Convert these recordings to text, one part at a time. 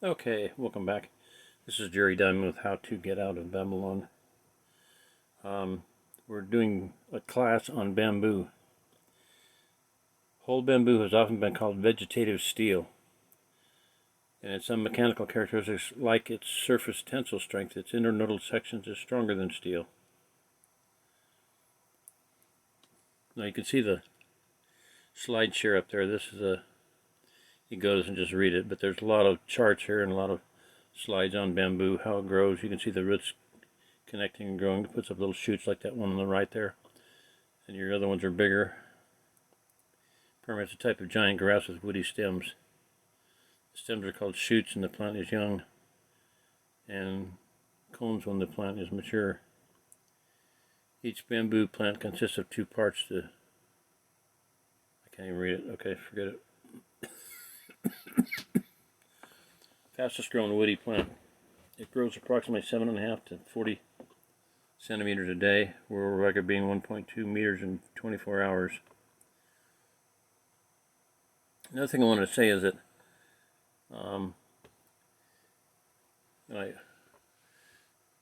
Okay, welcome back. This is Jerry Diamond with How to Get Out of Babylon. We're doing a class on bamboo. Whole bamboo has often been called vegetative steel, and its some mechanical characteristics, like its surface tensile strength, its internodal sections is stronger than steel. Now you can see the slide share up there. This is you go and just read it, but there's a lot of charts here and a lot of slides on bamboo, how it grows. You can see the roots connecting and growing. It puts up little shoots like that one on the right there, and your other ones are bigger. Perma is a type of giant grass with woody stems. The stems are called shoots when the plant is young, and cones when the plant is mature. Each bamboo plant consists of two parts. I can't even read it. Okay, forget it. Fastest growing woody plant. It grows approximately 7.5 to 40 centimeters a day, world record being 1.2 meters in 24 hours. Another thing I wanted to say is that I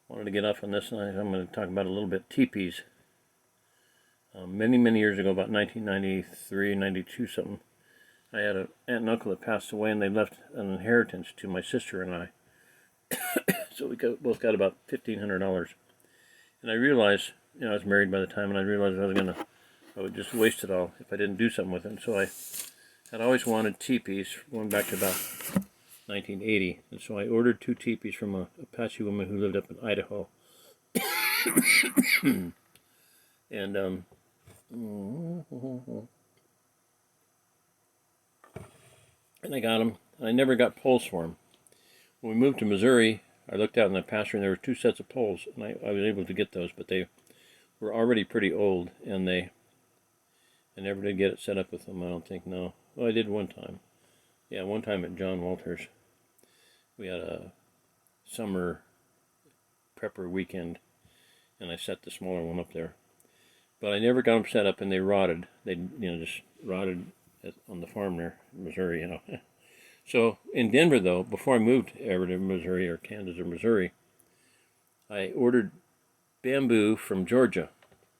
wanted to get off on this, and I'm going to talk about a little bit teepees. Many years ago, about 1993, 92 something, I had an aunt and uncle that passed away, and they left an inheritance to my sister and I. So we both got about $1,500. And I realized, I was married by the time, and I realized I would just waste it all if I didn't do something with it. And so I had always wanted teepees, going back to about 1980. And so I ordered 2 teepees from a Apache woman who lived up in Idaho. And I got them. And I never got poles for them. When we moved to Missouri, I looked out in the pasture and there were 2 sets of poles, and I was able to get those, but they were already pretty old, and I never did get it set up with them, I don't think, no. Well, I did one time. Yeah, one time at John Walters. We had a summer prepper weekend, and I set the smaller one up there. But I never got them set up, and they rotted. They, just rotted on the farm there in Missouri, So in Denver, though, before I moved ever to Missouri or Kansas or Missouri, I ordered bamboo from Georgia,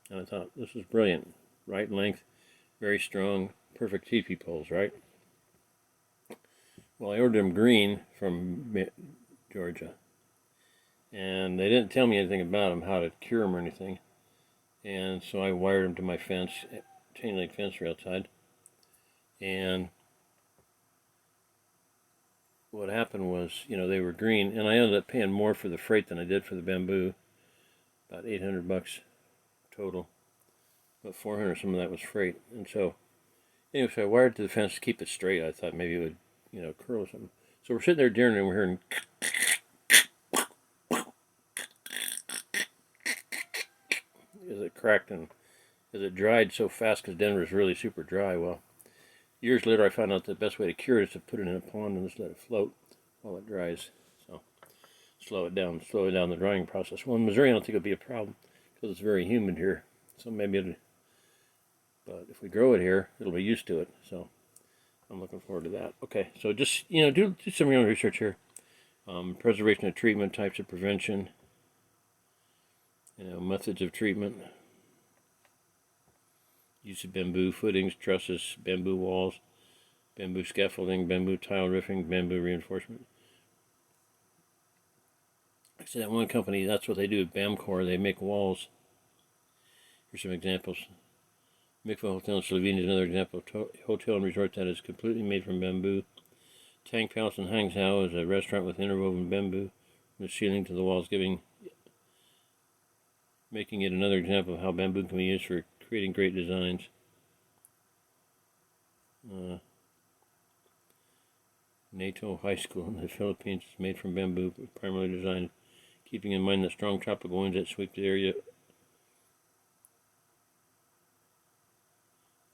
and I thought, this is brilliant. Right length, very strong, perfect teepee poles, right? Well, I ordered them green from Georgia, and they didn't tell me anything about them, how to cure them or anything, and so I wired them to my fence, chain link fence right outside, and what happened was, they were green, and I ended up paying more for the freight than I did for the bamboo, about $800 total, but 400 some of that was freight. And so anyway, so I wired to the fence to keep it straight. I thought maybe it would, curl or something. So we're sitting there during and we're hearing as it cracked, and as it dried so fast because Denver is really super dry. Well, years later, I found out the best way to cure it is to put it in a pond and just let it float while it dries. So slow it down the drying process. Well, in Missouri, I don't think it'll be a problem because it's very humid here. So maybe but if we grow it here, it'll be used to it. So I'm looking forward to that. Okay, so just, do some of your own research here. Preservation of treatment, types of prevention, methods of treatment. Use of bamboo footings, trusses, bamboo walls, bamboo scaffolding, bamboo tile roofing, bamboo reinforcement. I said that one company, that's what they do at Bamcor. They make walls. Here's some examples. Mikva Hotel in Slovenia is another example of hotel and resort that is completely made from bamboo. Tang Palace in Hangzhou is a restaurant with interwoven bamboo from the ceiling to the walls, making it another example of how bamboo can be used for creating great designs. NATO High School in the Philippines is made from bamboo, primarily designed keeping in mind the strong tropical winds that sweep the area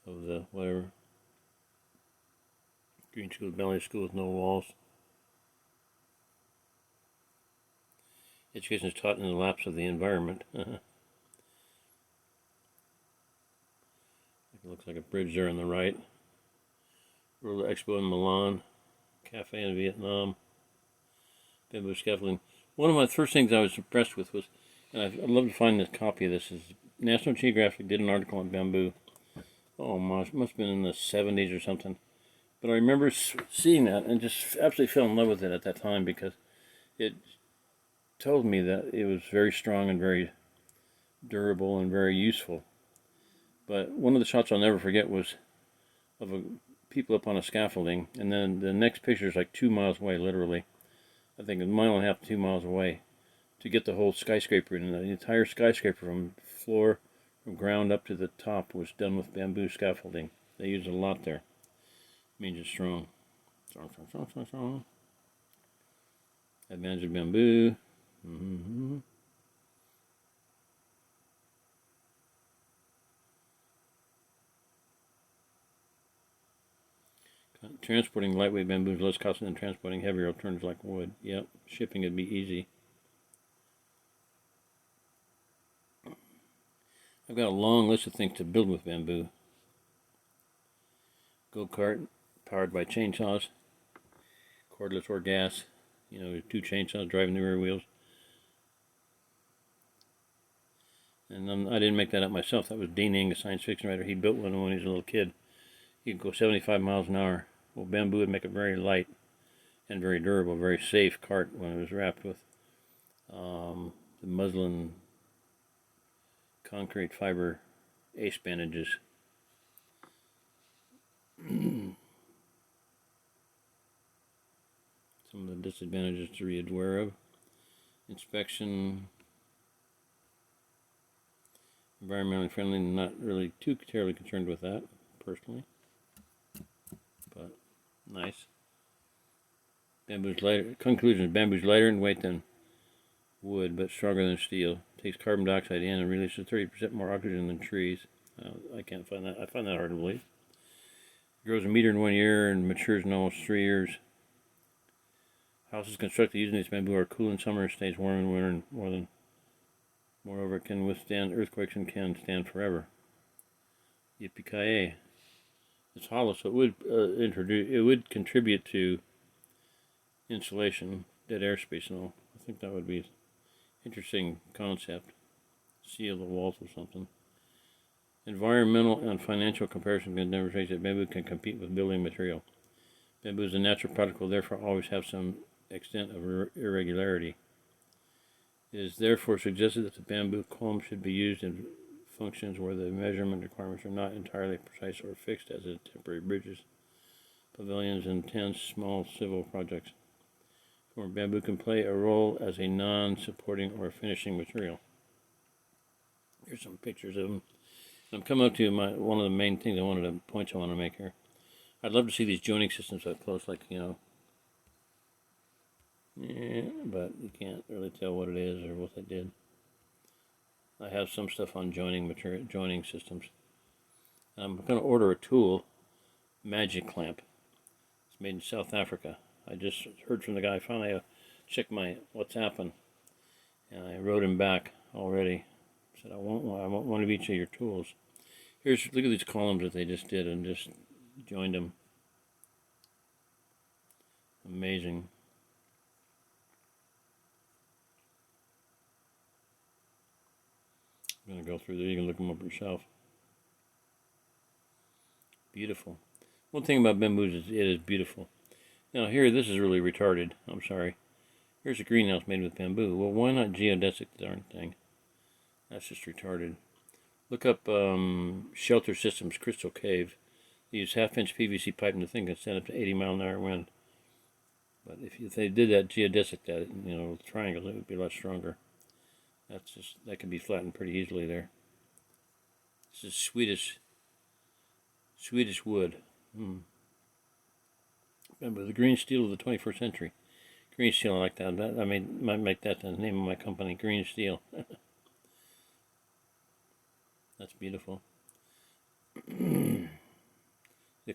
of the Green School, Valley School with no walls. Education is taught in the lapse of the environment. It looks like a bridge there on the right. Rural Expo in Milan, Cafe in Vietnam. bamboo scaffolding. One of my first things I was impressed with was, and I'd love to find a copy of this, is National Geographic did an article on bamboo. Oh my, it must have been in the 70s or something. But I remember seeing that and just absolutely fell in love with it at that time because it told me that it was very strong and very durable and very useful. But one of the shots I'll never forget was of people up on a scaffolding, and then the next picture is like 2 miles away, literally. I think a mile and a half to 2 miles away, to get the whole skyscraper in. The entire skyscraper from floor, from ground up to the top, was done with bamboo scaffolding. They used a lot there. It means it's strong. Strong. Advantage of bamboo. Transporting lightweight bamboo is less costly than transporting heavier alternatives like wood. Yep, shipping would be easy. I've got a long list of things to build with bamboo. Go-kart, powered by chainsaws, cordless or gas. You know, 2 chainsaws driving the rear wheels. And I didn't make that up myself. That was Dean Ing, a science fiction writer. He built one when he was a little kid. He could go 75 miles an hour. Well, bamboo would make it very light and very durable, very safe cart when it was wrapped with the muslin concrete fiber ace bandages. Some of the disadvantages to be aware of. Inspection. Environmentally friendly, not really too terribly concerned with that, personally. But nice. Bamboo's lighter. Conclusion: bamboo's lighter in weight than wood, but stronger than steel. Takes carbon dioxide in and releases 30% more oxygen than trees. I can't find that. I find that hard to believe. Grows a meter in 1 year and matures in almost 3 years. Houses constructed using this bamboo are cool in summer, stays warm in winter, and moreover, it can withstand earthquakes and can stand forever. Yippee-ki-yay. It's hollow, so it would contribute to insulation, dead airspace and all. I think that would be an interesting concept. Seal the walls or something. Environmental and financial comparison can demonstrate that bamboo can compete with building material. Bamboo is a natural product, will therefore always have some extent of irregularity. It is therefore suggested that the bamboo column should be used in functions where the measurement requirements are not entirely precise or fixed, as in temporary bridges, pavilions, and tents, small civil projects, where bamboo can play a role as a non-supporting or finishing material. Here's some pictures of them. I'm coming up to one of the main things points I want to make here. I'd love to see these joining systems up close, like, you know. Yeah, but you can't really tell what it is or what they did. I have some stuff on joining systems. I'm going to order a tool, Magic Clamp. It's made in South Africa. I just heard from the guy. Finally, I checked my WhatsApp and I wrote him back already. Said I want one of each of your tools. Look at these columns that they just did and just joined them. Amazing. I'm going to go through there. You can look them up yourself. Beautiful. One thing about bamboo is it is beautiful. Now here, this is really retarded. I'm sorry. Here's a greenhouse made with bamboo. Well, why not geodesic the darn thing? That's just retarded. Look up Shelter Systems Crystal Cave. They use 1/2-inch PVC pipe and the thing can stand up to 80-mile-an-hour wind. But if they did that geodesic, that, you know, triangles, it would be a lot stronger. That can be flattened pretty easily there. This is Swedish wood. Remember the green steel of the 21st century. Green steel, I like that. I might make that the name of my company, Green Steel. That's beautiful. The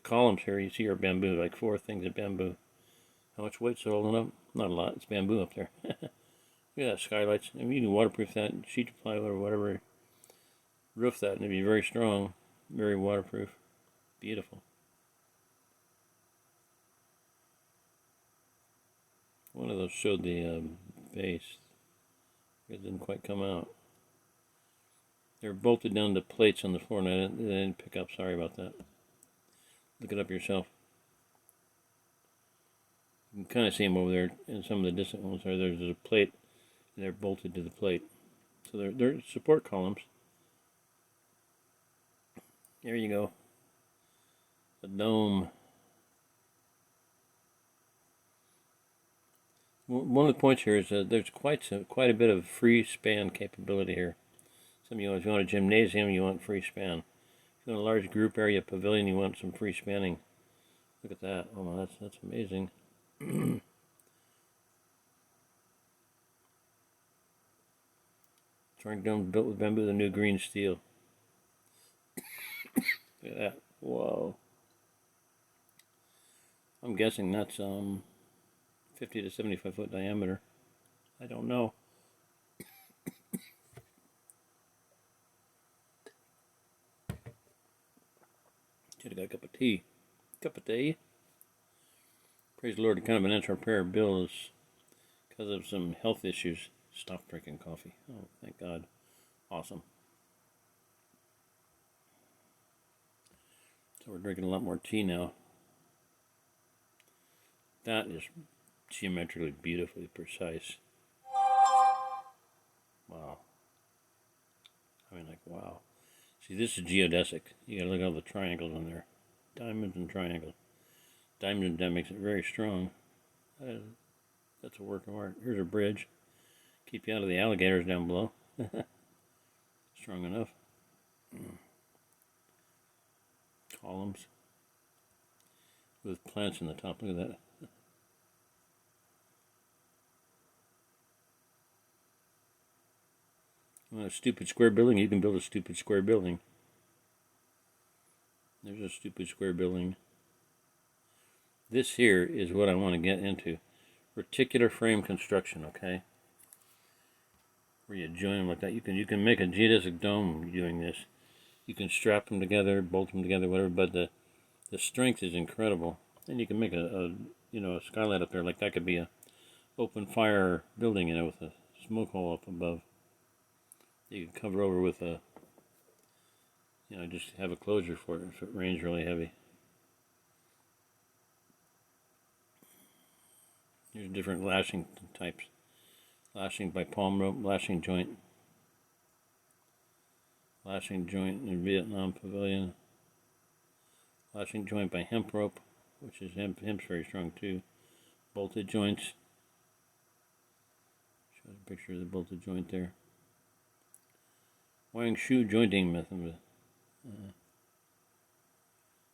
columns here, you see, are bamboo, like 4 things of bamboo. How much weight's it holding up? Not a lot. It's bamboo up there. Look at that, skylights. I mean, you can waterproof that, sheet of plywood or whatever. Roof that, and it'd be very strong, very waterproof. Beautiful. One of those showed the base. It didn't quite come out. They're bolted down to plates on the floor, and I didn't pick up. Sorry about that. Look it up yourself. You can kind of see them over there in some of the distant ones. There's a plate, and they're bolted to the plate. So they're support columns. There you go. The dome. One of the points here is that there's quite a bit of free span capability here. If you want a gymnasium, you want free span. If you want a large group area pavilion, you want some free spanning. Look at that. Oh, that's amazing. Drawing dome built with bamboo, the new green steel. Look at that. Whoa. I'm guessing that's 50 to 75 foot diameter. I don't know. Should have got a cup of tea. Cup of tea. Praise the Lord, kind of an answer prayer. Bill is, because of some health issues, stopped drinking coffee. Oh, thank God. Awesome. So we're drinking a lot more tea now. That is geometrically beautifully precise. Wow. I mean, like, wow. See, this is geodesic. You gotta look at all the triangles on there. Diamonds and triangles. Diamond and that makes it very strong. That's a work of art. Here's a bridge. Keep you out of the alligators down below. Strong enough. Columns. With plants in the top. Look at that. You want a stupid square building? You can build a stupid square building. There's a stupid square building. This here is what I want to get into. Reticular frame construction, okay? Where you join them like that. You can make a geodesic dome doing this. You can strap them together, bolt them together, whatever, but the strength is incredible. And you can make a skylight up there. Like that could be a open fire building, with a smoke hole up above. You can cover over with a, just have a closure for it if it rains really heavy. There's different lashing types. Lashing by palm rope, lashing joint. Lashing joint in Vietnam pavilion. Lashing joint by hemp rope, which is hemp's very strong too. Bolted joints. Shows a picture of the bolted joint there. Wang shoe jointing method.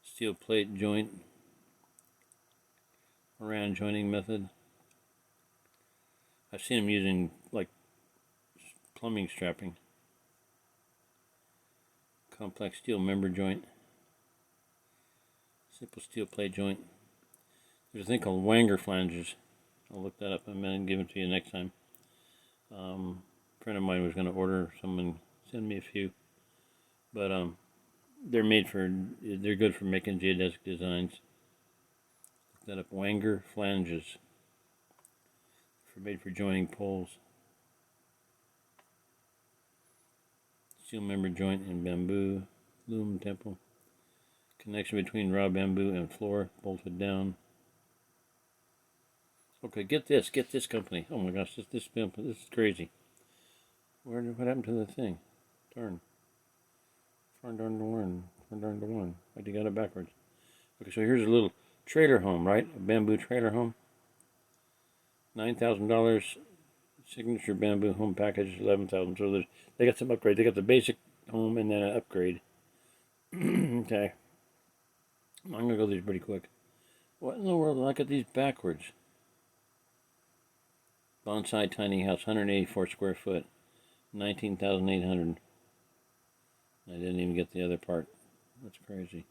Steel plate joint. Moran jointing method. I've seen them using like plumbing strapping. Complex steel member joint. Simple steel plate joint. There's a thing called Wanger flanges. I'll look that up and give it to you next time. A friend of mine was going to order someone. Send me a few, but they're good for making geodesic designs. Look that up. Wanger flanges, made for joining poles. Steel member joint in bamboo, loom temple. Connection between raw bamboo and floor, bolted down. Okay, get this company. Oh my gosh, this is crazy. What happened to the thing? Darn to one. I got it backwards. Okay, so here's a little trailer home, right? A bamboo trailer home. $9,000. Signature bamboo home package, $11,000. So they got some upgrade. They got the basic home and then an upgrade. Okay. I'm gonna go these pretty quick. What in the world? Look at these backwards. Bonsai tiny house, 184 square foot, 19,800. I didn't even get the other part. That's crazy.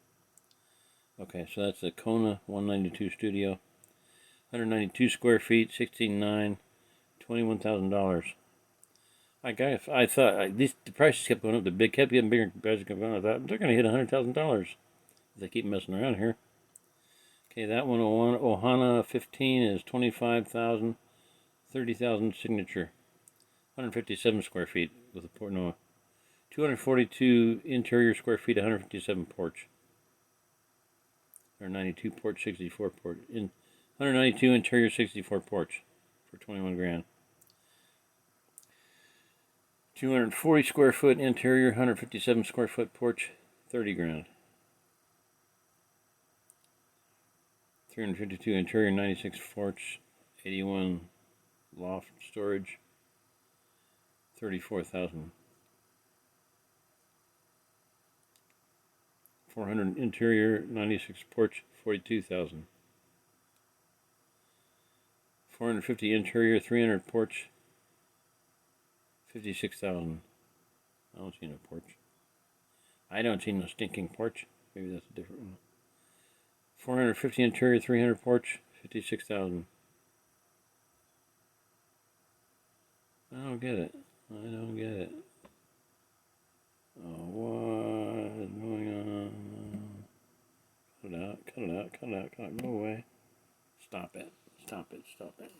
Okay, so that's the Kona 192 studio. 192 square feet, 16.9, $21,000. I thought the prices kept going up. The big kept getting bigger. Prices kept going. I thought they're going to hit $100,000 if they keep messing around here. Okay, that one, Ohana 15 is 25,000, 30,000 signature. 157 square feet with a port, no, 242 interior square feet, 157 porch. Or 92 porch, 64 porch. 192 interior, 64 porch for 21 grand. 240 square foot interior, 157 square foot porch, 30 grand. 352 interior, 96 porch, 81 loft storage, 34,000. 400 interior, 96 porch, 42,000. 450 interior, 300 porch, 56,000. I don't see no porch. I don't see no stinking porch. Maybe that's a different one. 450 interior, 300 porch, 56,000. I don't get it. I don't get it. Oh, what is going on? Cut it out, cut it out, cut it out, cut it. Go away. Stop it. Stop it, stop it.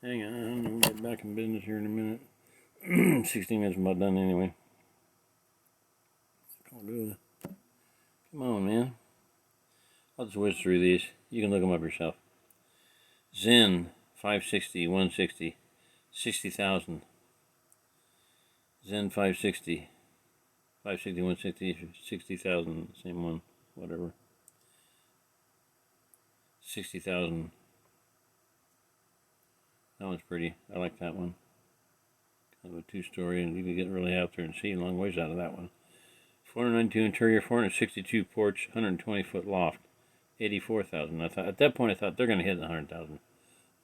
Hang on, we'll get back in business here in a minute. 16 minutes about done anyway. All good. Come on, man. I'll just whiz through these. You can look them up yourself. Zen 560, 160, 60,000. Zen 560, 560, 160, 60,000. Same one, whatever. 60,000. That one's pretty. I like that one. Kind of a two-story, and you can get really out there and see a long ways out of that one. 492 interior, 462 porch, 120 foot loft, 84,000. I thought at that point I thought they're going to hit 100,000.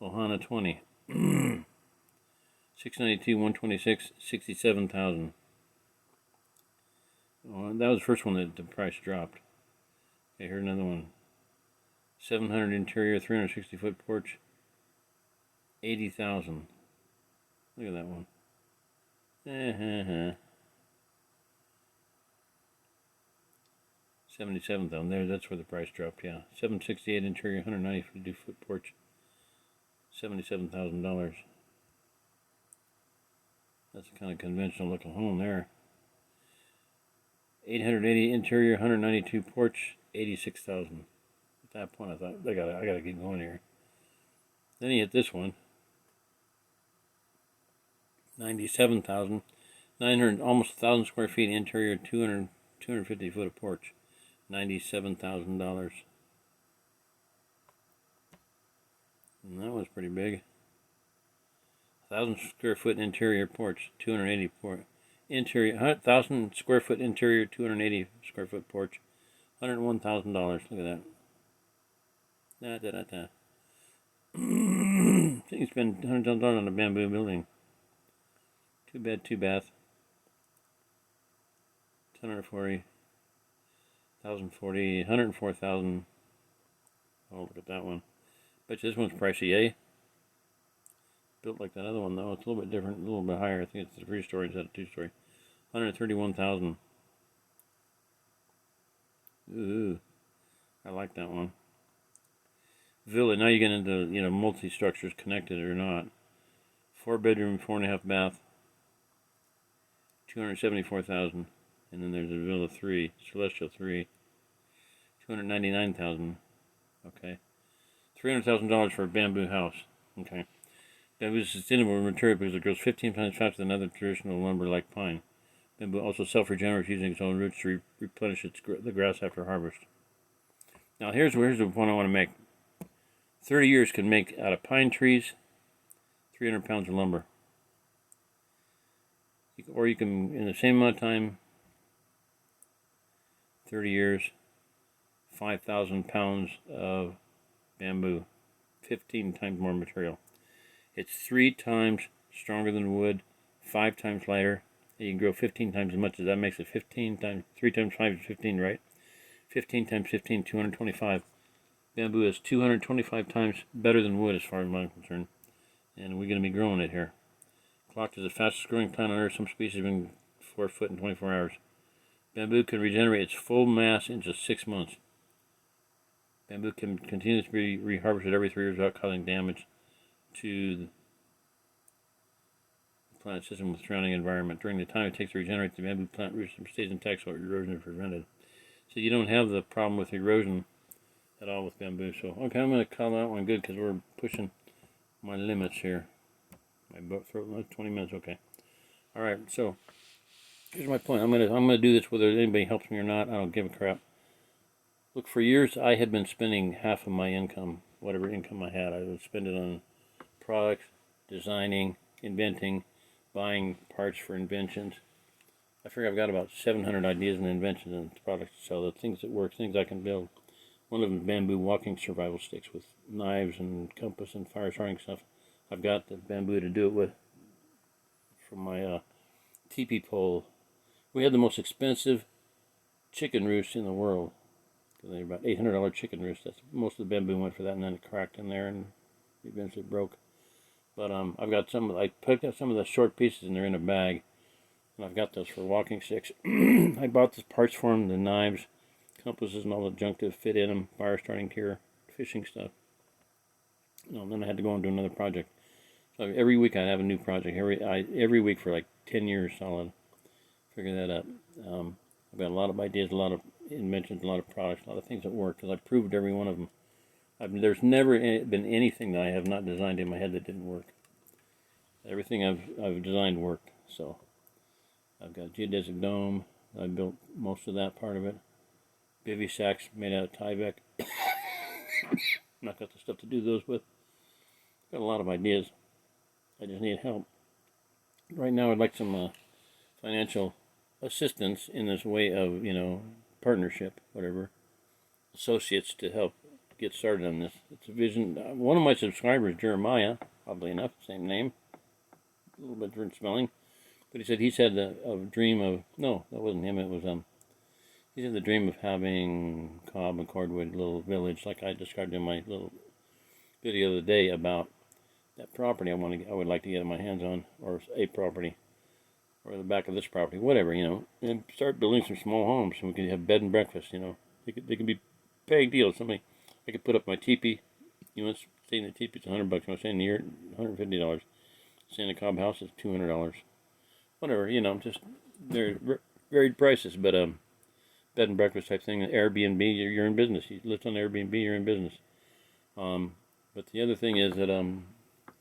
Ohana 20, 692, 126, 67,000. Oh, that was the first one that the price dropped. Okay, here's another one. 700 interior, 360 foot porch, 80,000. Look at that one. 77,000. There, that's where the price dropped. Yeah, 768 interior, 190 foot porch, $77,000. That's a kind of conventional looking home there. 880 interior, 192 porch, 86,000. At that point, I thought I gotta keep going here. Then you hit this one. 97,000, 900, almost 1,000 square feet interior, 250 foot of porch, $97,000. And that was pretty big. 1,000 square foot interior porch, 280 porch. Interior, 1,000 square foot interior, 280 square foot porch, $101,000. Look at that. I think you spend $100,000 on a bamboo building. Two bed, two bath. 140, 1,040, 104,000. Oh, look at that one. Bet you this one's pricey, eh? Built like that other one though. It's a little bit different, a little bit higher. I think it's a 3-story instead of 2-story. 131,000. Ooh, I like that one. Villa. Now you get into multi-structures connected or not. 4-bedroom, 4.5 bath. 274,000. And then there's a Villa 3, Celestial 3. 299,000. Okay. $300,000 for a bamboo house. Okay. Bamboo is sustainable material because it grows 15 times faster than other traditional lumber like pine. Bamboo also self-regenerates using its own roots to replenish the grass after harvest. Now here's the point I want to make. 30 years can make out of pine trees 300 pounds of lumber. Or you can, in the same amount of time, 30 years, 5,000 pounds of bamboo, 15 times more material. It's 3 times stronger than wood, 5 times lighter, and you can grow 15 times as much as that. Makes it 15 times, 3 times 5 is 15, right? 15 times 15, 225. Bamboo is 225 times better than wood as far as I'm concerned. And we're going to be growing it here. Clocked as the fastest growing plant on Earth. Some species have been 4 foot in 24 hours. Bamboo can regenerate its full mass in just 6 months. Bamboo can continue to be reharvested every 3 years without causing damage to the plant system with surrounding environment. During the time it takes to regenerate, the bamboo plant roots stays intact so erosion is prevented. So you don't have the problem with erosion at all with bamboo. So, okay, I'm going to call that one good because we're pushing my limits here. My book for 20 minutes, okay. All right, so here's my point. I'm gonna do this whether anybody helps me or not. I don't give a crap. Look, for years I had been spending half of my income, whatever income I had, I would spend it on products, designing, inventing, buying parts for inventions. I figure I've got about 700 ideas and inventions and products to sell. The things that work, things I can build. One of them is bamboo walking survival sticks with knives and compass and fire starting stuff. I've got the bamboo to do it with from my teepee pole. We had the most expensive chicken roost in the world. They're about $800 chicken roost. That's most of the bamboo went for that, and then it cracked in there and eventually broke. But I've got some. I picked up some of the short pieces, and they're in a bag. And I've got those for walking sticks. I bought the parts for them, the knives, compasses, and all the junk to fit in them, fire starting gear, fishing stuff. And then I had to go on to another project. So every week I'd have a new project. Every week for like 10 years solid. Figure that out. I've got a lot of ideas, a lot of inventions, a lot of products, a lot of things that work because I proved every one of them. There's never been anything that I have not designed in my head that didn't work. Everything I've designed worked. So I've got geodesic dome. I built most of that part of it. Bivy sacks made out of Tyvek. Not got the stuff to do those with. Got a lot of ideas. I just need help. Right now I'd like some financial assistance in this way of, partnership, whatever, associates to help get started on this. It's a vision. One of my subscribers, Jeremiah, oddly enough, same name, a little bit different spelling, but he said he's had a dream of, no, that wasn't him, it was, he had the dream of having cob and cordwood little village, like I described in my little video the other day about that property I would like to get my hands on, or a property, or the back of this property, whatever, and start building some small homes so we could have bed and breakfast, They could be paying deals. I could put up my teepee. You want to stay in the teepee, it's $100. You want to stay in the yurt, $150. Stay in a cob house, it's $200. Whatever, just, they're varied prices, but bed and breakfast type thing. Airbnb, you're in business. You live on Airbnb, you're in business. But the other thing is that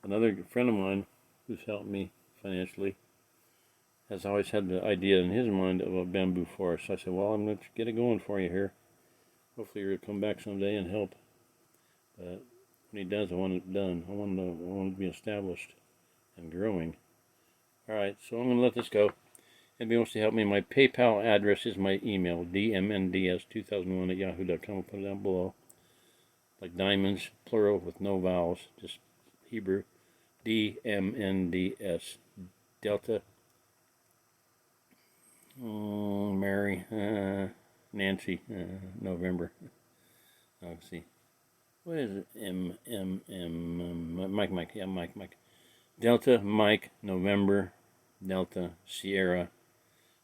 another friend of mine who's helped me financially has always had the idea in his mind of a bamboo forest. So I said, well, I'm going to get it going for you here. Hopefully you'll come back someday and help. But when he does, I want it done. I want it to be established and growing. All right, so I'm going to let this go. Anybody wants to help me, my PayPal address is my email, dmnds2001@yahoo.com. I'll put it down below. Like diamonds, plural with no vowels, just Hebrew. DMNDS, Delta, Mary, Nancy, November. Let's see. What is it? Mike. Yeah, Mike. Delta, Mike, November, Delta, Sierra,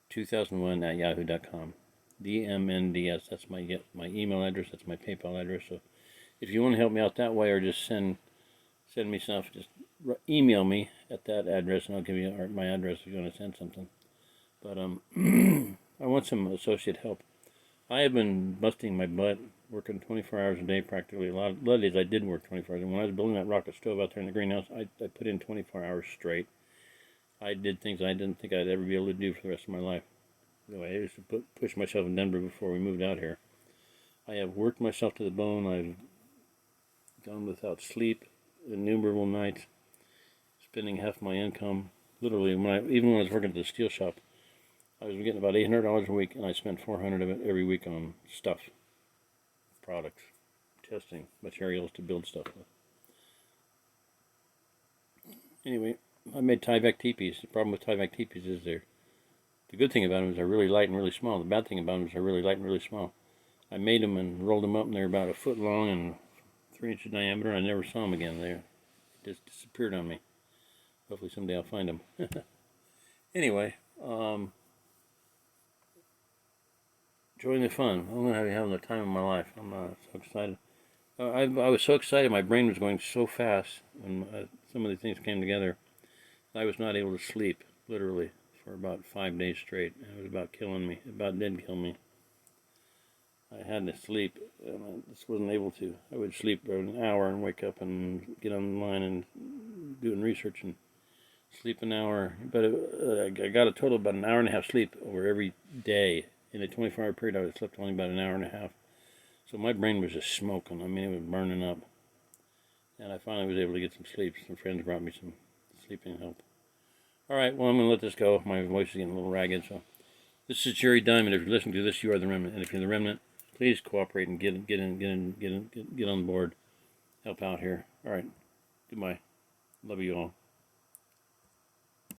2001@yahoo.com. DMNDS, that's my email address, that's my PayPal address. So if you want to help me out that way, or just send me stuff, just email me at that address, and I'll give you my address if you want to send something. But I want some associate help. I have been busting my butt, working 24 hours a day practically. A lot of days I did work 24 hours. And when I was building that rocket stove out there in the greenhouse, I put in 24 hours straight. I did things I didn't think I'd ever be able to do for the rest of my life. Anyway, I used to push myself in Denver before we moved out here. I have worked myself to the bone. I've gone without sleep innumerable nights, spending half my income. Literally, even when I was working at the steel shop, I was getting about $800 a week, and I spent $400 of it every week on stuff, products, testing, materials to build stuff with. Anyway, I made Tyvek teepees. The problem with Tyvek teepees is the good thing about them is they're really light and really small. The bad thing about them is they're really light and really small. I made them and rolled them up, and they're about 1 foot long and 3 inches diameter. I never saw them again. They just disappeared on me. Hopefully someday I'll find them. Anyway, join the fun. I'm going to be having the time of my life. I'm so excited. I was so excited. My brain was going so fast when some of the things came together. I was not able to sleep, literally, for about 5 days straight. It was about killing me. It about did kill me. I had to sleep, and I just wasn't able to. I would sleep for an hour and wake up and get online and doing research and sleep an hour. But I got a total of about an hour and a half sleep over every day. In a 24-hour period, I slept only about an hour and a half. So my brain was just smoking. I mean, it was burning up. And I finally was able to get some sleep. Some friends brought me some sleeping help. All right, well, I'm going to let this go. My voice is getting a little ragged. So this is Jerry Diamond. If you're listening to this, you are the remnant. And if you're the remnant, please cooperate and get on board. Help out here. All right. Goodbye. Love you all.